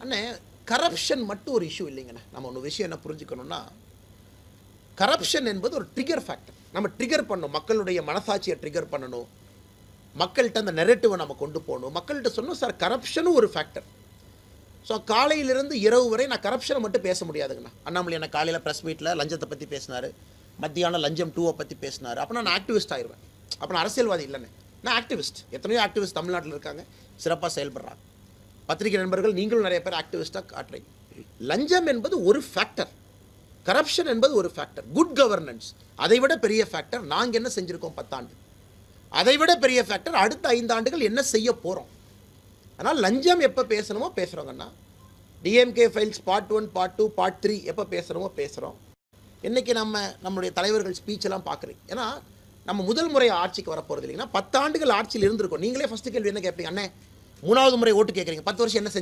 அண்ணே கரப்ஷன் மட்டும் ஒரு இஷ்யூ இல்லைங்கண்ணே. நம்ம ஒன்று விஷயம் என்ன புரிஞ்சுக்கணும்னா, கரப்ஷன் என்பது ஒரு ட்ரிகர் ஃபேக்டர். நம்ம ட்ரிகர் பண்ணணும், மக்களுடைய மனசாட்சியை ட்ரிகர் பண்ணணும், மக்கள்கிட்ட அந்த நெரட்டிவை நம்ம கொண்டு போகணும். மக்கள்கிட்ட சொன்னோம் சார் கரப்ஷனும் ஒரு ஃபேக்டர். ஸோ காலையிலிருந்து இரவு வரை நான் கரப்ஷனை மட்டும் பேச முடியாதுங்கண்ணா. அண்ணாமலை என்ன காலையில் ப்ரெஸ் மீட்டில் லஞ்சத்தை பற்றி பேசினார், மத்தியானம் லஞ்சம் 2 பற்றி பேசினார். அப்போ நான் ஆக்டிவிஸ்ட் ஆயிடுவேன். அப்போ நான் அரசியல்வாதி இல்லைண்ணே, நான் ஆக்டிவிஸ்ட். எத்தனையோ ஆக்டிவிஸ்ட் தமிழ்நாட்டில் இருக்காங்க, சிறப்பாக செயல்படுறாங்க. பத்திரிகை நண்பர்கள் நீங்களும் நிறைய பேர் ஆக்டிவிஸ்டாக காட்டுறீங்க. லஞ்சம் என்பது ஒரு ஃபேக்டர், கரப்ஷன் என்பது ஒரு ஃபேக்டர், குட் கவர்னன்ஸ் அதை விட பெரிய ஃபேக்டர். நாங்கள் என்ன செஞ்சுருக்கோம் 10 ஆண்டு, அதை விட பெரிய ஃபேக்டர் அடுத்த 5 ஆண்டுகள் என்ன செய்ய போகிறோம். அதனால் லஞ்சம் எப்போ பேசணுமோ பேசுகிறோங்கண்ணா. DMK files part 1 part 2 part 3 எப்போ பேசுகிறோமோ பேசுகிறோம். இன்றைக்கி நம்மளுடைய தலைவர்கள் ஸ்பீச்செல்லாம் பார்க்குறீங்க. ஏன்னா நம்ம முதல் முறை ஆட்சிக்கு வரப்போகிறது இல்லைங்கன்னா 10 ஆண்டுகள் ஆட்சியில் இருந்திருக்கோம். நீங்களே ஃபஸ்ட்டு கேள்வி என்ன கேட்பீங்க, அண்ணே 3வது முறை ஓட்டு கேட்குறீங்க, 10 வருஷம் என்ன செஞ்சு